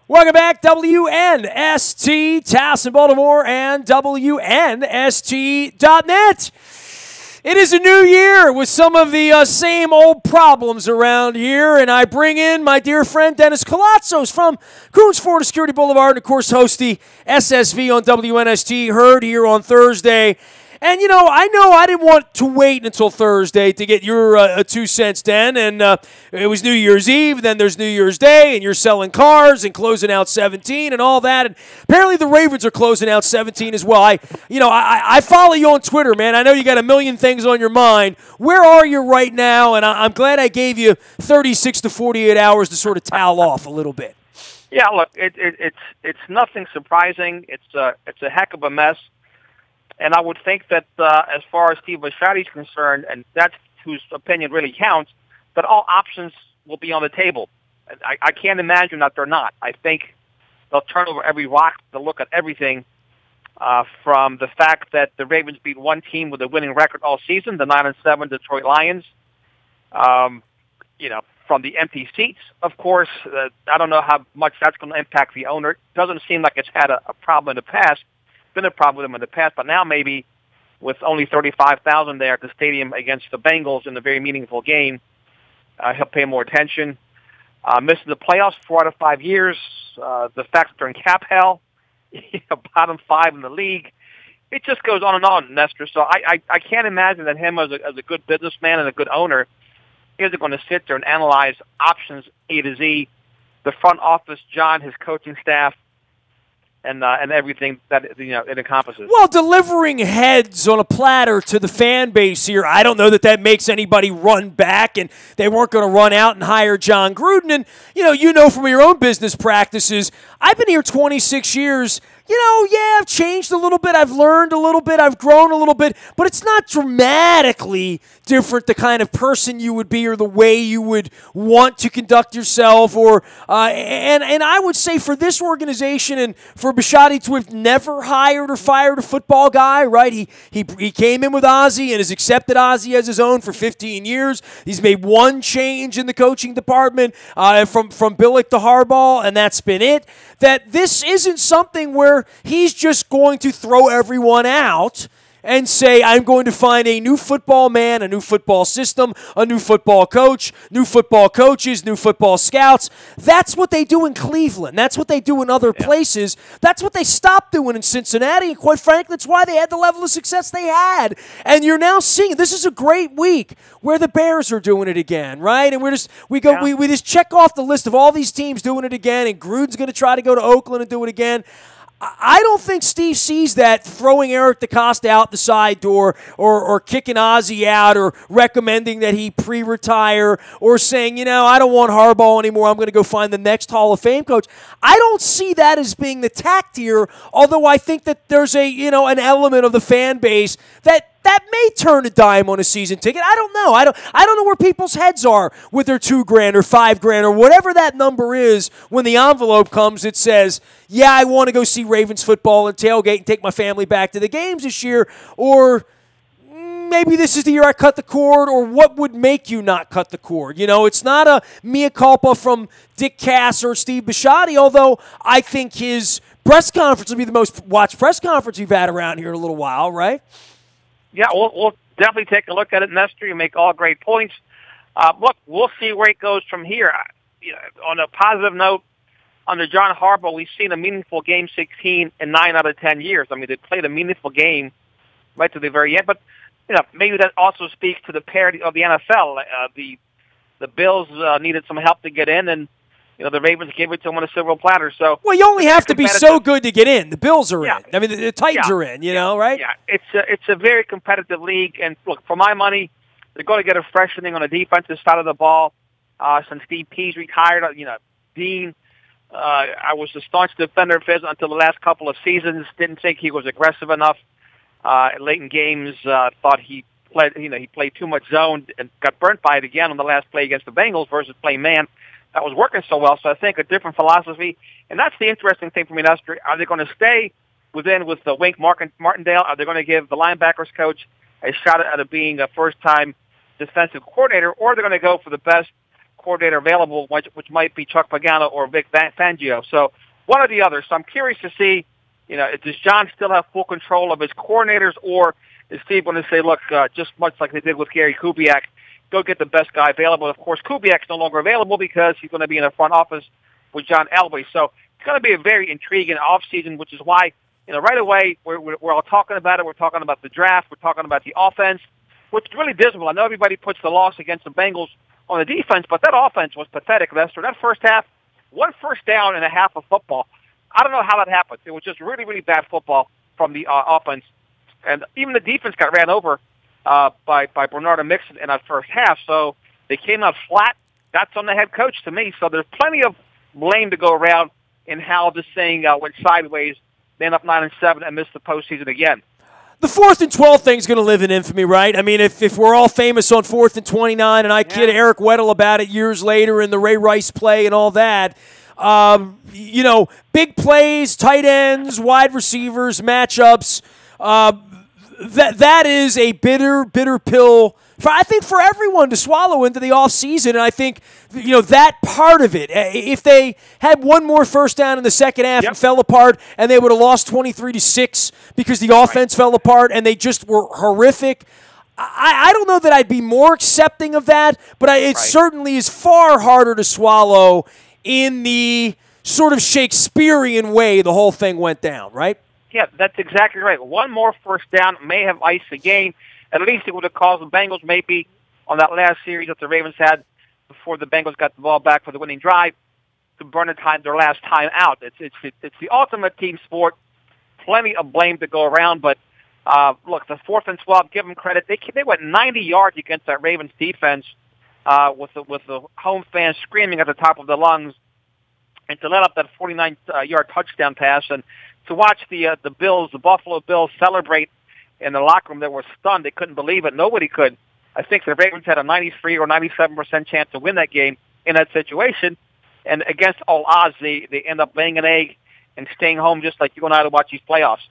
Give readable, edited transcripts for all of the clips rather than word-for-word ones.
Welcome back, WNST, Towson, Baltimore, and WNST.net. It is a new year with some of the same old problems around here, and I bring in my dear friend Dennis Koulatsos from Coons Florida Security Boulevard, and of course host the SSV on WNST, heard here on Thursday. And, I know I didn't want to wait until Thursday to get your 2 cents, Den. And it was New Year's Eve, then there's New Year's Day, and you're selling cars and closing out 17 and all that. And apparently the Ravens are closing out 17 as well. I follow you on Twitter, man. I know you got a million things on your mind. Where are you right now? And I'm glad I gave you 36 to 48 hours to sort of towel off a little bit. Yeah, look, it's nothing surprising. It's a heck of a mess. And I would think that as far as Steve Bisciotti's concerned, and that's whose opinion really counts, that all options will be on the table. I can't imagine that they're not. I think they'll turn over every rock to look at everything, from the fact that the Ravens beat one team with a winning record all season, the 9-7 Detroit Lions. From the empty seats, of course. I don't know how much that's going to impact the owner. It doesn't seem like it's had a problem in the past. Been a problem with him in the past, but now maybe with only 35,000 there at the stadium against the Bengals in a very meaningful game, he'll pay more attention. Missing the playoffs 4 out of 5 years, the fact that they're in cap hell, bottom 5 in the league, it just goes on, Nestor. So I can't imagine that him as a good businessman and a good owner isn't going to sit there and analyze options A to Z. The front office, John, his coaching staff, and everything that it encompasses. Well, delivering heads on a platter to the fan base here, I don't know that makes anybody run back, and they weren't going to run out and hire John Gruden. And, you know from your own business practices, I've been here 26 years. I've changed a little bit, I've learned a little bit, I've grown a little bit, but it's not dramatically different the kind of person you would be or the way you would want to conduct yourself. And I would say for this organization and for Bisciotti to have never hired or fired a football guy, right? He came in with Ozzie and has accepted Ozzie as his own for 15 years. He's made one change in the coaching department from Billick to Harbaugh, and that's been it. That this isn't something where he's just going to throw everyone out and say, I'm going to find a new football man, a new football system, a new football coach, new football coaches, new football scouts. That's what they do in Cleveland. That's what they do in other places. That's what they stopped doing in Cincinnati, and quite frankly, that's why they had the level of success they had. And you're now seeing, this is a great week where the Bears are doing it again, right? And we just check off the list of all these teams doing it again, and Gruden's going to try to go to Oakland and do it again. I don't think Steve sees that throwing Eric DeCosta out the side door or kicking Ozzie out or recommending that he pre-retire or saying, I don't want Harbaugh anymore. I'm going to go find the next Hall of Fame coach. I don't see that as being the tact here, although I think that there's an element of the fan base that may turn a dime on a season ticket. I don't know. I don't know where people's heads are with their $2,000 or $5,000 or whatever that number is. When the envelope comes, it says, "Yeah, I want to go see Ravens football and tailgate and take my family back to the games this year," or maybe this is the year I cut the cord, or what would make you not cut the cord? It's not a mea culpa from Dick Cass or Steve Bisciotti, although I think his press conference will be the most watched press conference we've had around here in a little while, right? Yeah, we'll definitely take a look at it, Nestor. You make all great points. Look, we'll see where it goes from here. On a positive note, under John Harbaugh, we've seen a meaningful Game 16 in 9 out of 10 years. I mean, they played a meaningful game right to the very end. But maybe that also speaks to the parity of the NFL. The Bills needed some help to get in, and the Ravens gave it to them on a silver platter. So, well, you only have to be so good to get in. The Bills are in. I mean, the Titans are in, right? Yeah, it's a very competitive league. And, look, for my money, they're going to get a freshening on the defensive side of the ball. Since Steve Pease retired, Dean, I was a staunch defender of his until the last couple of seasons. Didn't think he was aggressive enough late in games. Thought he played too much zone and got burnt by it again on the last play against the Bengals versus playing man. That was working so well. So I think a different philosophy, and that's the interesting thing for me, Nestor. Are they going to stay with the Wink Martindale? Are they going to give the linebackers coach a shot at being a first-time defensive coordinator, or are they going to go for the best coordinator available, which might be Chuck Pagano or Vic Fangio. So one or the other. So I'm curious to see, does John still have full control of his coordinators, or is Steve going to say, look, just much like they did with Gary Kubiak, go get the best guy available. Of course, Kubiak's no longer available because he's going to be in the front office with John Elway. So it's going to be a very intriguing offseason, which is why, right away we're all talking about it. We're talking about the draft. We're talking about the offense, which is really dismal. I know everybody puts the loss against the Bengals on the defense, but that offense was pathetic, Nestor. That first half, 1 first down and a half of football. I don't know how that happened. It was just really, really bad football from the offense. And even the defense got ran over by Bernard and Mixon in that first half. So they came out flat. That's on the head coach to me. So there's plenty of blame to go around in how this thing went sideways. They end up 9-7 and miss the postseason again. The 4th and 12 thing's going to live in infamy, right? I mean, if we're all famous on 4th and 29, and I kid Eric Weddle about it years later in the Ray Rice play and all that, big plays, tight ends, wide receivers, matchups, that is a bitter, bitter pill for everyone to swallow into the offseason. And I think, that part of it, if they had one more first down in the second half and fell apart and they would have lost 23-6 because the offense fell apart and they just were horrific, I don't know that I'd be more accepting of that, but it certainly is far harder to swallow in the sort of Shakespearean way the whole thing went down, right? Yeah, that's exactly right. One more first down may have iced the game. At least it would have caused the Bengals maybe on that last series that the Ravens had before the Bengals got the ball back for the winning drive to burn their last time out. It's the ultimate team sport. Plenty of blame to go around, but look, the 4th and 12, give them credit. They went 90 yards against that Ravens defense with the home fans screaming at the top of their lungs, and to let up that 49-yard touchdown pass, and to watch the Buffalo Bills celebrate in the locker room. They were stunned. They couldn't believe it. Nobody could. I think the Ravens had a 93 or 97% chance to win that game in that situation. And against all odds, they end up laying an egg and staying home just like you and I to watch these playoffs.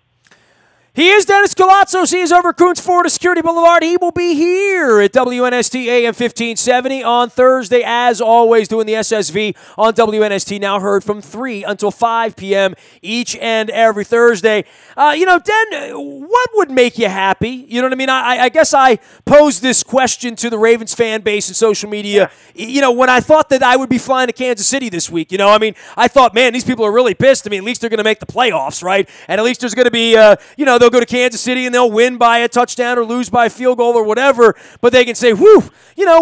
He is Dennis Koulatsos. He is over Coons Florida Security Boulevard. He will be here at WNST AM 1570 on Thursday, as always, doing the SSV on WNST, now heard from 3 until 5 p.m. each and every Thursday. Den, what would make you happy? You know what I mean? I guess I posed this question to the Ravens fan base and social media, when I thought that I would be flying to Kansas City this week. I thought, man, these people are really pissed. At least they're going to make the playoffs, right? And at least there's going to be, they'll go to Kansas City and they'll win by a touchdown or lose by a field goal or whatever, but they can say, whew,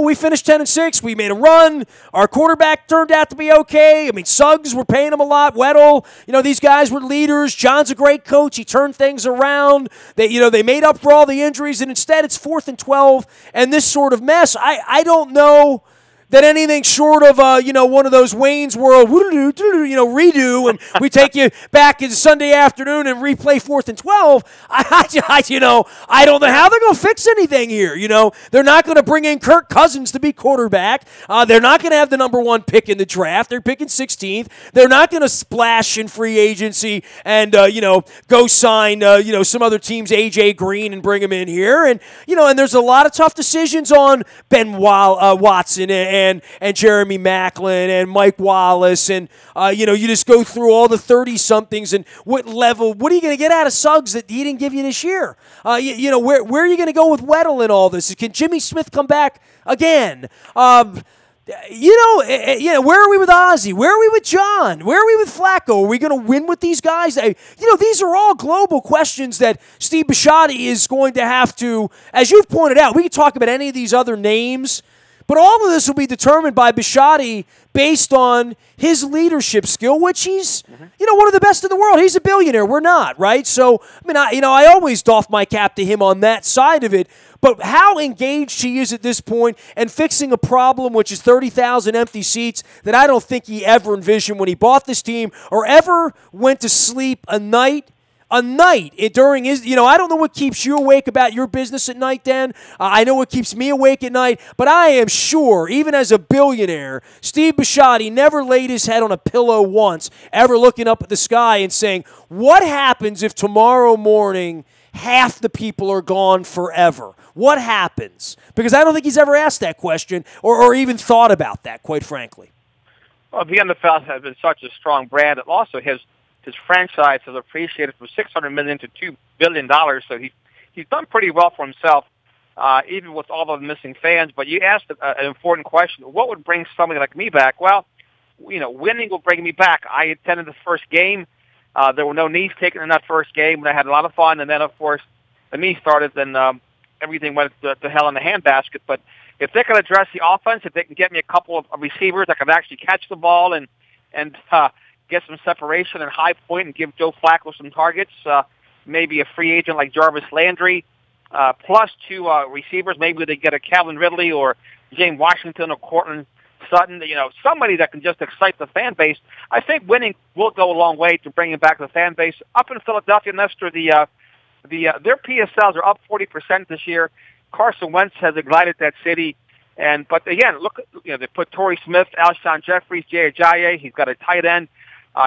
we finished 10-6, we made a run, our quarterback turned out to be okay. Suggs, we're paying him a lot, Weddle, these guys were leaders, John's a great coach, he turned things around, they made up for all the injuries, and instead it's 4th and 12 and this sort of mess. I don't know that anything short of, one of those Wayne's World, redo, and we take you back into Sunday afternoon and replay 4th and 12, I don't know how they're going to fix anything here. They're not going to bring in Kirk Cousins to be quarterback. They're not going to have the number 1 pick in the draft. They're picking 16th. They're not going to splash in free agency and, go sign, some other team's A.J. Green and bring him in here. And, and there's a lot of tough decisions on Ben Watson and Jeremy Maclin and Mike Wallace, and you just go through all the 30-somethings and what are you going to get out of Suggs that he didn't give you this year? Where are you going to go with Weddle in all this? Can Jimmy Smith come back again? Where are we with Ozzie? Where are we with John? Where are we with Flacco? Are we going to win with these guys? These are all global questions that Steve Bisciotti is going to have to, as you've pointed out, we can talk about any of these other names, but all of this will be determined by Bisciotti based on his leadership skill, which he's, one of the best in the world. He's a billionaire. We're not, right? So, I always doff my cap to him on that side of it. But how engaged he is at this point and fixing a problem, which is 30,000 empty seats, that I don't think he ever envisioned when he bought this team or ever went to sleep a night during his, I don't know what keeps you awake about your business at night, Dan. I know what keeps me awake at night, but I am sure, even as a billionaire, Steve Bisciotti never laid his head on a pillow once, ever looking up at the sky and saying, what happens if tomorrow morning half the people are gone forever? what happens? Because I don't think he's ever asked that question or even thought about that, quite frankly. Well, the NFL has been such a strong brand. And also, his franchise has appreciated from $600 million to $2 billion. So he's done pretty well for himself, even with all of the missing fans. But you asked an important question: what would bring somebody like me back? Well, winning will bring me back. I attended the first game. There were no knees taken in that first game, and I had a lot of fun. And then, of course, the knee started, then everything went to hell in the handbasket. But if they can address the offense, if they can get me a couple of receivers that can actually catch the ball and get some separation and high point and give Joe Flacco some targets, maybe a free agent like Jarvis Landry, plus two receivers, maybe they get a Calvin Ridley or James Washington or Cortland Sutton, somebody that can just excite the fan base. I think winning will go a long way to bringing back the fan base. Up in Philadelphia, Nestor, their PSLs are up 40% this year. Carson Wentz has ignited that city, but again, look, they put Torrey Smith, Alshon Jeffries, Jay Ajayi. He's got a tight end.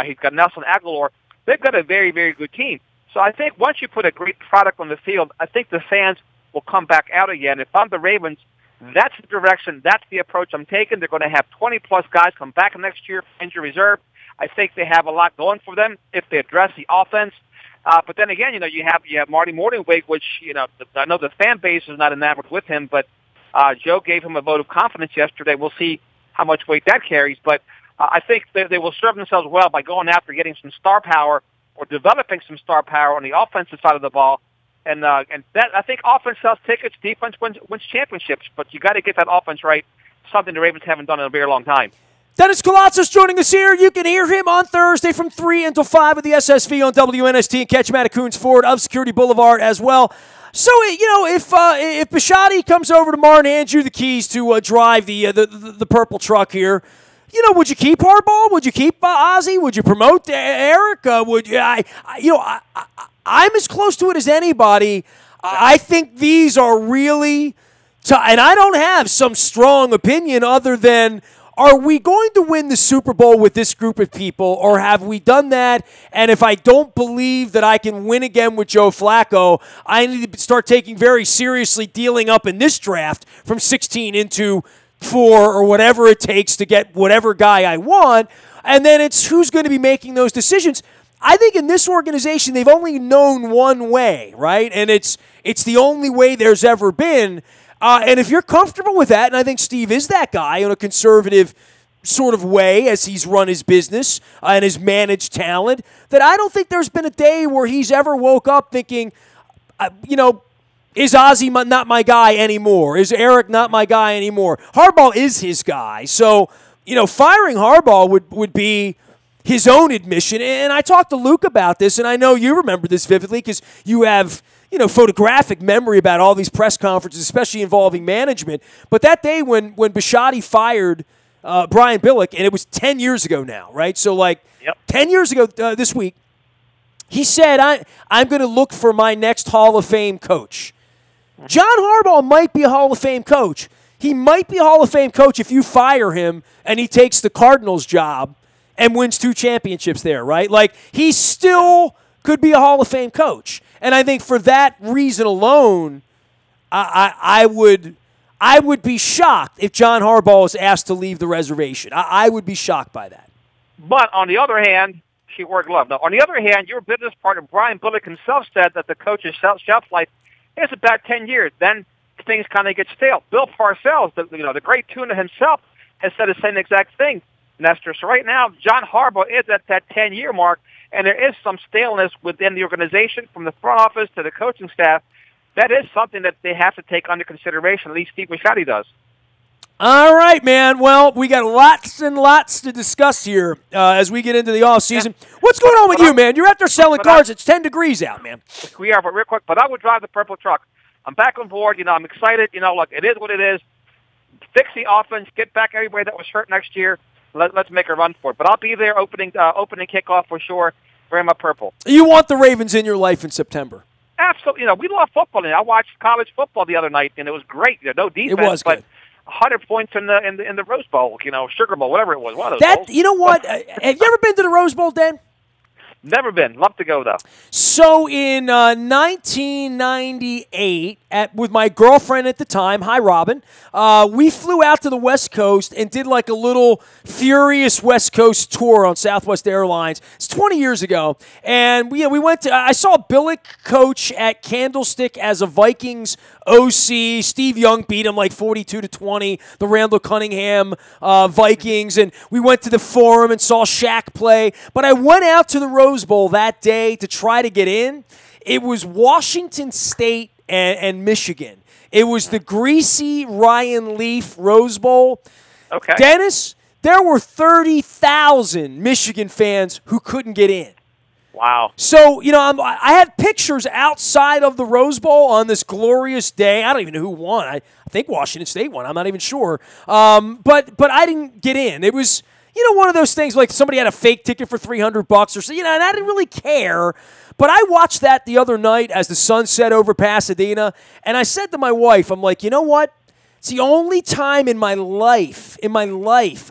He's got Nelson Aguilar. They've got a very, very good team. So I think once you put a great product on the field, I think the fans will come back out again. If I'm the Ravens, that's the direction, that's the approach I'm taking. They're going to have 20-plus guys come back next year for injury reserve. I think they have a lot going for them if they address the offense. But then again, you have Marty Mornhinweg, which I know the fan base is not enamored with him, but Joe gave him a vote of confidence yesterday. We'll see how much weight that carries, but I think they will serve themselves well by going after getting some star power or developing some star power on the offensive side of the ball, and that I think offense sells tickets, defense wins championships, but you got to get that offense right. Something the Ravens haven't done in a very long time. Dennis Koulatsos joining us here. You can hear him on Thursday from 3 until 5 at the SSV on WNST, and catch him at Coons Ford of Security Boulevard as well. So, if Bisciotti comes over tomorrow and hands you the keys to drive the purple truck here, would you keep Harbaugh? Would you keep Ozzie? Would you promote Eric? I'm as close to it as anybody. I think these are really, and I don't have some strong opinion other than, are we going to win the Super Bowl with this group of people, or have we done that? And if I don't believe that I can win again with Joe Flacco, I need to start taking very seriously dealing up in this draft from 16 into 4 or whatever it takes to get whatever guy I want. And then it's who's going to be making those decisions. I think in this organization, they've only known one way, right? And it's the only way there's ever been. And if you're comfortable with that, and I think Steve is that guy in a conservative sort of way as he's run his business and has managed talent, that I don't think there's been a day where he's ever woke up thinking, is Ozzie not my guy anymore? Is Eric not my guy anymore? Harbaugh is his guy. So, firing Harbaugh would be his own admission. And I talked to Luke about this, and I know you remember this vividly because you have photographic memory about all these press conferences, especially involving management. But that day when Bisciotti fired Brian Billick, and it was 10 years ago now, right? So, 10 years ago this week, he said, I'm going to look for my next Hall of Fame coach. John Harbaugh might be a Hall of Fame coach. He might be a Hall of Fame coach if you fire him and he takes the Cardinals job and wins 2 championships there, right? He still could be a Hall of Fame coach. And I think for that reason alone, I would be shocked if John Harbaugh is asked to leave the reservation. I would be shocked by that. But on the other hand, she wore a glove. Now, on the other hand, your business partner, Brian Billick himself, said that the coach's shelf life is about 10 years. Then things kind of get stale. Bill Parcells, the great tuna himself, has said the same exact thing, Nestor. So right now, John Harbaugh is at that 10-year mark, and there is some staleness within the organization from the front office to the coaching staff. That is something that they have to take under consideration. At least Steve Bisciotti does. All right, man. Well, we got lots and lots to discuss here as we get into the offseason. Yeah. What's going on with you, man? You're out there selling cars. It's 10 degrees out, man. We are, but real quick. But I would drive the purple truck. I'm back on board. I'm excited. Look, it is what it is. Fix the offense. Get back everybody that was hurt next year. Let's make a run for it. But I'll be there opening kickoff for sure, wearing my purple. You want the Ravens in your life in September? Absolutely. We love football. I watched college football the other night, and it was great. No defense. It was good. 100 points in the Rose Bowl, Sugar Bowl, whatever it was. One of those bowls. You know what? Have you ever been to the Rose Bowl, Dan? Never been. Love to go, though. So in 1998, with my girlfriend at the time, hi, Robin, we flew out to the West Coast and did like a little furious West Coast tour on Southwest Airlines. It's 20 years ago. And we went to – I saw Billick coach at Candlestick as a Vikings OC. Steve Young beat him like 42-20, the Randall Cunningham Vikings. And we went to the Forum and saw Shaq play. But I went out to the Rose Bowl that day to try to get in. It was Washington State and Michigan. It was the greasy Ryan Leaf Rose Bowl. Okay. Dennis, there were 30,000 Michigan fans who couldn't get in. Wow. So, I had pictures outside of the Rose Bowl on this glorious day. I don't even know who won. I think Washington State won. I'm not even sure. But I didn't get in. It was, one of those things like somebody had a fake ticket for $300 or so, and I didn't really care. But I watched that the other night as the sun set over Pasadena, and I said to my wife, I'm like, you know what? It's the only time in my life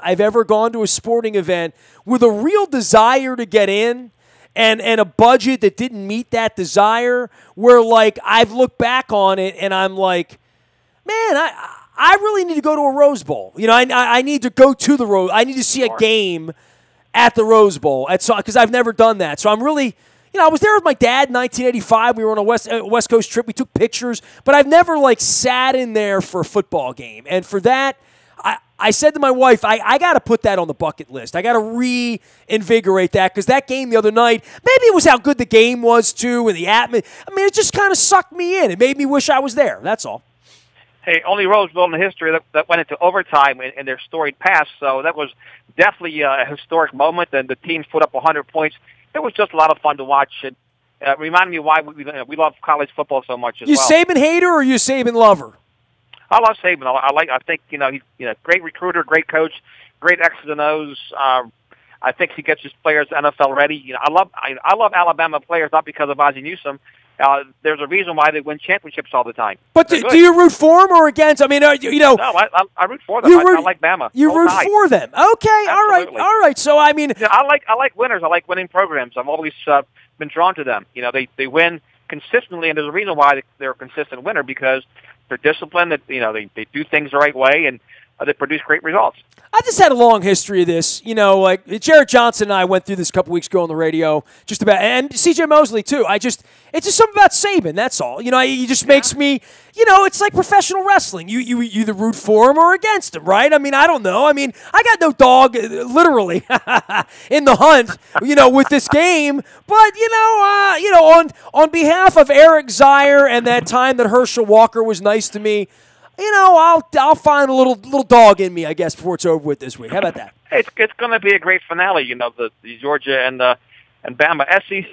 I've ever gone to a sporting event with a real desire to get in and a budget that didn't meet that desire, where, like, I've looked back on it and I'm like, man, I really need to go to a Rose Bowl. I need to go to the Rose. I need to see a game at the Rose Bowl because I've never done that. So I'm really, I was there with my dad in 1985. We were on a West Coast trip. We took pictures, but I've never sat in there for a football game. And for that, I said to my wife, I got to put that on the bucket list. I got to reinvigorate that because that game the other night, maybe it was how good the game was too, and the atmosphere. I mean, it just kind of sucked me in. It made me wish I was there. That's all. Hey, only Rose Bowl in the history that went into overtime in their storied past, so that was definitely a historic moment, and the teams put up 100 points. It was just a lot of fun to watch. It reminded me why we love college football so much as well. You Saban hater or you Saban lover? I love Saban. I think he's great recruiter, great coach, great X's and O's. I think he gets his players NFL ready. I love Alabama players, not because of Ozzie Newsome. There's a reason why they win championships all the time. But do you root for them or against? I mean, No, I root for them. I like Bama. You root for them. Okay, Absolutely. all right. So, I mean... I like winners. I like winning programs. I've always been drawn to them. They win consistently, and there's a reason why they're a consistent winner, because they're disciplined, that they do things the right way, and they produce great results. I just had a long history of this. Like Jared Johnson and I went through this a couple weeks ago on the radio, just about, and C.J. Mosley too. It's just something about Saban. That's all. He just makes me. It's like professional wrestling. You either root for him or against him, right? I mean, I don't know. I mean, I got no dog, literally, in the hunt. With this game, but on behalf of Eric Zier and that time that Herschel Walker was nice to me. I'll find a little dog in me, I guess, before it's over with this week. How about that? It's going to be a great finale. The Georgia and Bama SEC.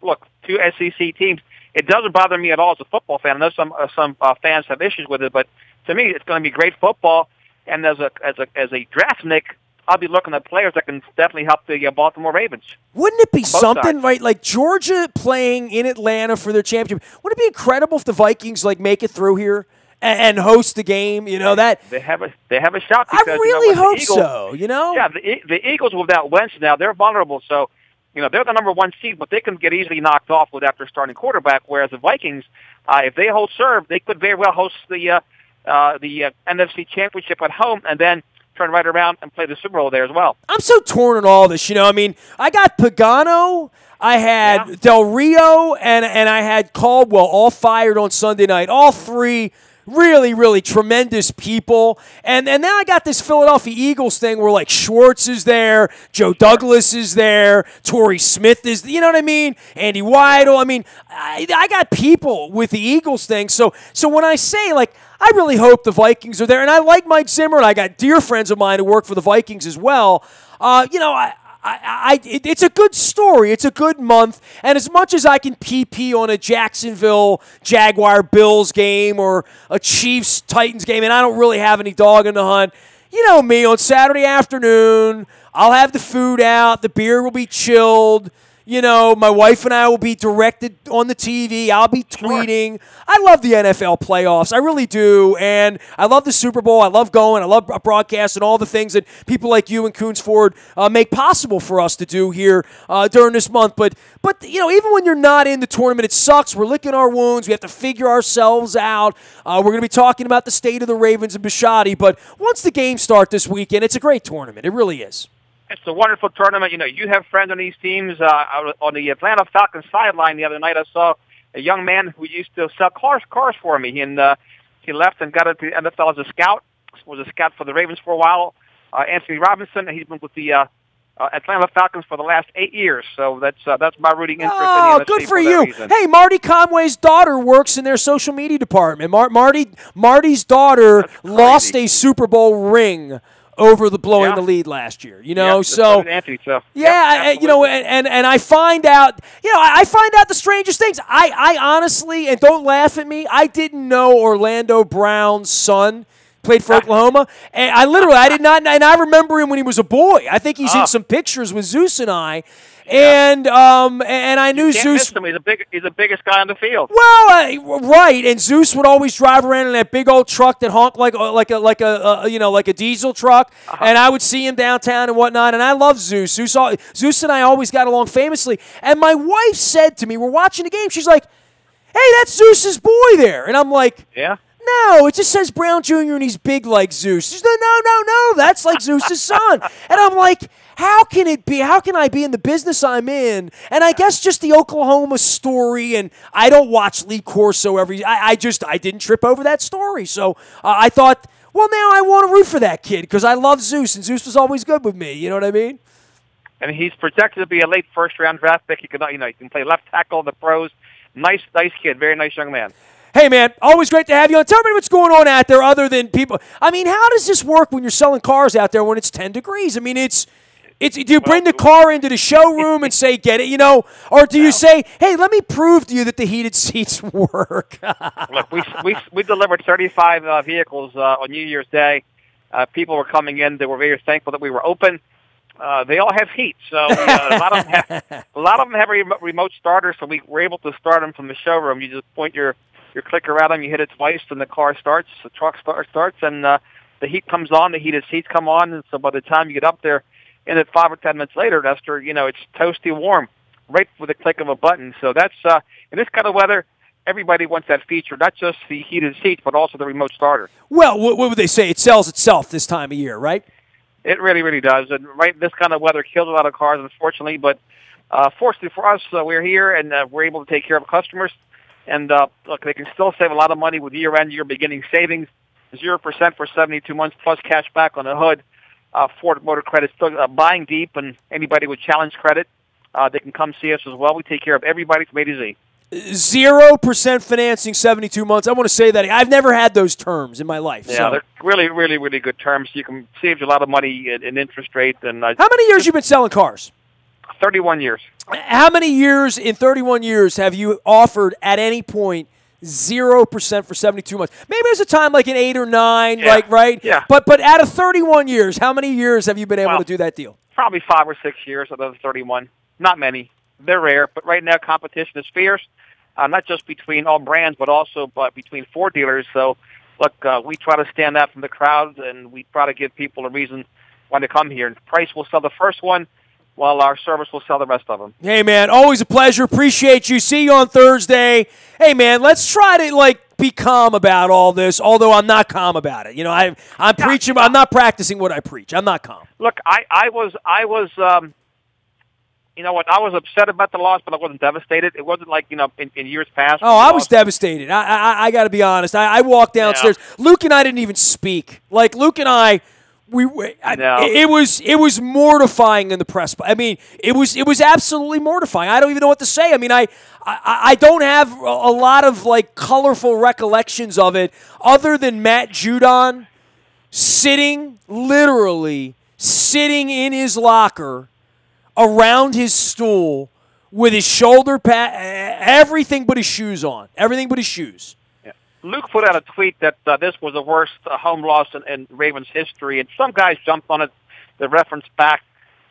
Look, two SEC teams. It doesn't bother me at all as a football fan. I know some fans have issues with it, but to me, it's going to be great football. And as a draftnik, I'll be looking at players that can definitely help the Baltimore Ravens. Wouldn't it be something, sides. Right? Like Georgia playing in Atlanta for their championship. Wouldn't it be incredible if the Vikings make it through here and host the game? That they have a shot. I really hope Eagles, so. Yeah, the Eagles without Wentz now, they're vulnerable. So they're the number one seed, but they can get easily knocked off with after starting quarterback. Whereas the Vikings, if they hold serve, they could very well host the NFC Championship at home and then turn right around and play the Super Bowl there as well. I'm so torn on all this. I mean, I got Pagano, I had Del Rio, and I had Caldwell all fired on Sunday night. All three really, really tremendous people. And now I got this Philadelphia Eagles thing where, Schwartz is there, Joe Douglas is there, Torrey Smith is, you know what I mean? Andy Weidel. I mean, I got people with the Eagles thing. So when I say, I really hope the Vikings are there. And I like Mike Zimmer, and I got dear friends of mine who work for the Vikings as well. It's a good story. It's a good month. And as much as I can PP on a Jacksonville Jaguar Bills game or a Chiefs Titans game, and I don't really have any dog in the hunt, me, on Saturday afternoon, I'll have the food out. The beer will be chilled. You know, my wife and I will be directed on the TV. I'll be tweeting. Sure. I love the NFL playoffs. I really do. And I love the Super Bowl. I love going. I love broadcast and all the things that people like you and Coons Ford make possible for us to do here during this month. But you know, even when you're not in the tournament, it sucks. We're licking our wounds. We have to figure ourselves out. We're going to be talking about the state of the Ravens and Bisciotti. But once the games start this weekend, it's a great tournament. It really is. It's a wonderful tournament. You know, you have friends on these teams. On the Atlanta Falcons sideline the other night, I saw a young man who used to sell cars for me. And he left and got into the NFL as a scout. Was a scout for the Ravens for a while. Anthony Robinson. He's been with the Atlanta Falcons for the last 8 years. So that's my rooting interest in the NFC. Good for you. Hey, Marty Conway's daughter works in their social media department. Marty's daughter lost a Super Bowl ring over the blowing the lead last year, you know. So Anthony, so yeah, you know, and I find out, you know, I find out the strangest things. I honestly, and don't laugh at me, I didn't know Orlando Brown's son played for Oklahoma, and I did not, and I remember him when he was a boy. I think he's in some pictures with Zeus and I. And I knew Zeus. He's the biggest guy on the field. Well, right. And Zeus would always drive around in that big old truck that honked like a diesel truck. And I would see him downtown and whatnot. And I love Zeus. Zeus and I always got along famously. And my wife said to me, we're watching the game. She's like, "Hey, that's Zeus's boy there." And I'm like, "Yeah." No, it just says Brown Jr. and he's big like Zeus. She's like, no, that's like Zeus's son. And I'm like, how can it be? How can I be in the business I'm in? And I guess just the Oklahoma story, and I don't watch Lee Corso I didn't trip over that story. So I thought, well, now I want to root for that kid because I love Zeus, and Zeus was always good with me. You know what I mean? And he's projected to be a late first-round draft pick. He can play left tackle in the pros. Nice kid, very nice young man. Hey, man, always great to have you on. Tell me what's going on out there other than people. I mean, how does this work when you're selling cars out there when it's 10 degrees? I mean, do you bring the car into the showroom and say, get it, you know? Or do you say, hey, let me prove to you that the heated seats work? Look, we delivered 35 vehicles on New Year's Day. People were coming in. They were very thankful that we were open. They all have heat, so a lot of them have remote starters, so we were able to start them from the showroom. You just point your clicker at them, you hit it twice, and the car starts, the truck starts, and the heat comes on, the heated seats come on, and so by the time you get up there, and at 5 or 10 minutes later, Nestor, you know, it's toasty warm, right with the click of a button. So that's, in this kind of weather, everybody wants that feature, not just the heated seats, but also the remote starter. Well, what would they say? It sells itself this time of year, right? It really, really does. And this kind of weather kills a lot of cars, unfortunately, but fortunately for us, we're here, and we're able to take care of customers. And look, they can still save a lot of money with year-end, beginning savings, 0% for 72 months, plus cash back on the hood. Ford Motor Credit still buying deep, and anybody with challenge credit, they can come see us as well. We take care of everybody from A to Z. 0% financing, 72 months. I want to say that I've never had those terms in my life. Yeah, they're really, really, really good terms. You can save you a lot of money in interest rate. And how many years you been selling cars? 31 years. How many years in 31 years have you offered at any point 0% for 72 months? Maybe there's a time like an 8 or 9, right? Yeah. But out of 31 years, how many years have you been able to do that deal? Probably 5 or 6 years out of the 31. Not many. They're rare, but right now competition is fierce, not just between all brands, but also between Ford dealers. So, look, we try to stand out from the crowd, and we try to give people a reason why to come here. And Price will sell the first one, while our service will sell the rest of them. Hey, man, always a pleasure. Appreciate you. See you on Thursday. Hey, man, let's try to, be calm about all this, although I'm not calm about it. You know, I'm preaching. I'm not practicing what I preach. I'm not calm. Look, I was you know what, I was upset about the loss, but I wasn't devastated. It wasn't like, in years past. Oh, I was devastated. I got to be honest. I walked downstairs. Yeah. Luke and I didn't even speak. Like, Luke and I... It was mortifying in the press. I mean, it was absolutely mortifying. I don't even know what to say. I mean, I don't have a lot of colorful recollections of it, other than Matt Judon literally sitting in his locker around his stool with his shoulder pad, everything but his shoes on, everything but his shoes. Luke put out a tweet that this was the worst home loss in Ravens history, and some guys jumped on it. The reference back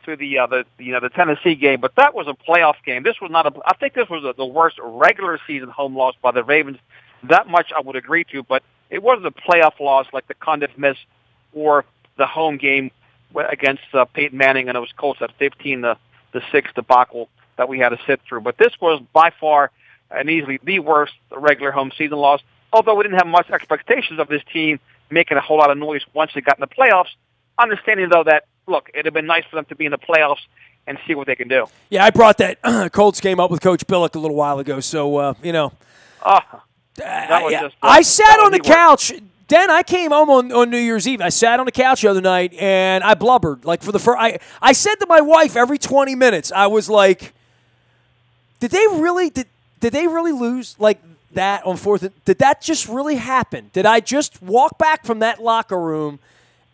to the Tennessee game, but that was a playoff game. This was not a. I think this was the worst regular season home loss by the Ravens. That much I would agree to, but it wasn't a playoff loss like the Condiff miss or the home game against Peyton Manning, and it was Colts at 15-6 debacle that we had to sit through. But this was by far and easily the worst regular home season loss. Although we didn't have much expectations of this team making a whole lot of noise once they got in the playoffs. Understanding, though, that, look, it would have been nice for them to be in the playoffs and see what they can do. Yeah, I brought that Colts game up with Coach Billick a little while ago, so, I sat on the couch. Dan, I came home on New Year's Eve. I sat on the couch the other night, and I blubbered. Like, for the first, I said to my wife every 20 minutes, I was like, did they really lose like that on fourth? Did that just really happen? Did I just walk back from that locker room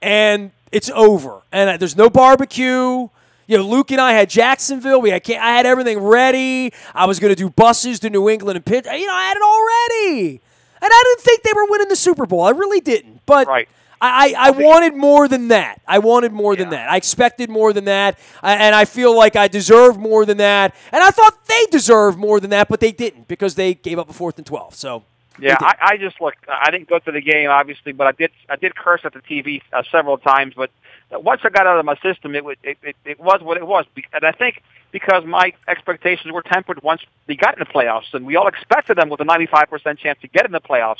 and it's over? And there's no barbecue. You know, Luke and I had Jacksonville. I had everything ready. I was going to do buses to New England and Pitt. You know, I had it all ready. And I didn't think they were winning the Super Bowl. I really didn't. But right. I wanted more than that. I wanted more than that. I expected more than that. And I feel like I deserved more than that. And I thought they deserved more than that, but they didn't because they gave up a 4th and 12. So yeah, I just look. I didn't go to the game obviously, but I did curse at the TV several times. But once I got out of my system, it was what it was. And I think because my expectations were tempered once we got in the playoffs, and we all expected them with a 95% chance to get in the playoffs.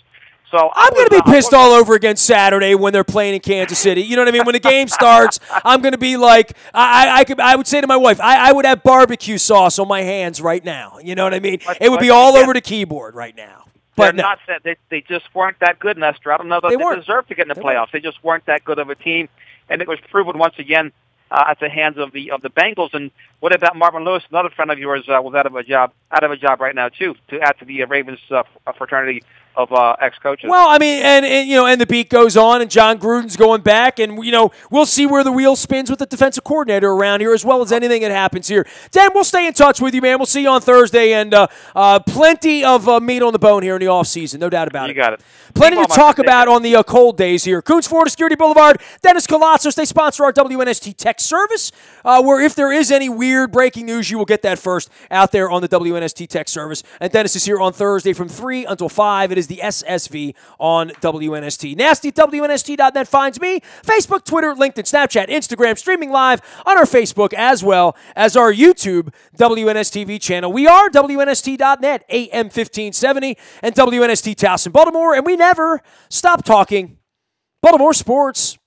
So I'm going to be pissed all over again Saturday when they're playing in Kansas City. You know what I mean? When the game starts, I'm going to be like, I would say to my wife, I would have barbecue sauce on my hands right now. You know what I mean? It would be all over the keyboard right now. But not that they just weren't that good, Nestor. I don't know that they deserved to get in the playoffs. They just weren't that good of a team, and it was proven once again at the hands of the Bengals. And what about Marvin Lewis, another friend of yours, was out of a job right now too, to add to the Ravens fraternity of ex-coaches. Well, I mean, and the beat goes on, and John Gruden's going back, and we'll see where the wheel spins with the defensive coordinator around here, as well as anything that happens here. Dan, we'll stay in touch with you, man. We'll see you on Thursday, and plenty of meat on the bone here in the offseason, no doubt about it. You got it. Plenty to talk about on the cold days here. Coons Florida Security Boulevard, Dennis Koulatsos, they sponsor our WNST text service, where if there is any weird breaking news, you will get that first out there on the WNST text service. And Dennis is here on Thursday from 3 until 5. It is the SSV on WNST. Nasty at WNST.net finds me. Facebook, Twitter, LinkedIn, Snapchat, Instagram, streaming live on our Facebook as well as our YouTube WNSTV channel. We are WNST.net, AM 1570, and WNST Towson, Baltimore, and we never stop talking Baltimore sports.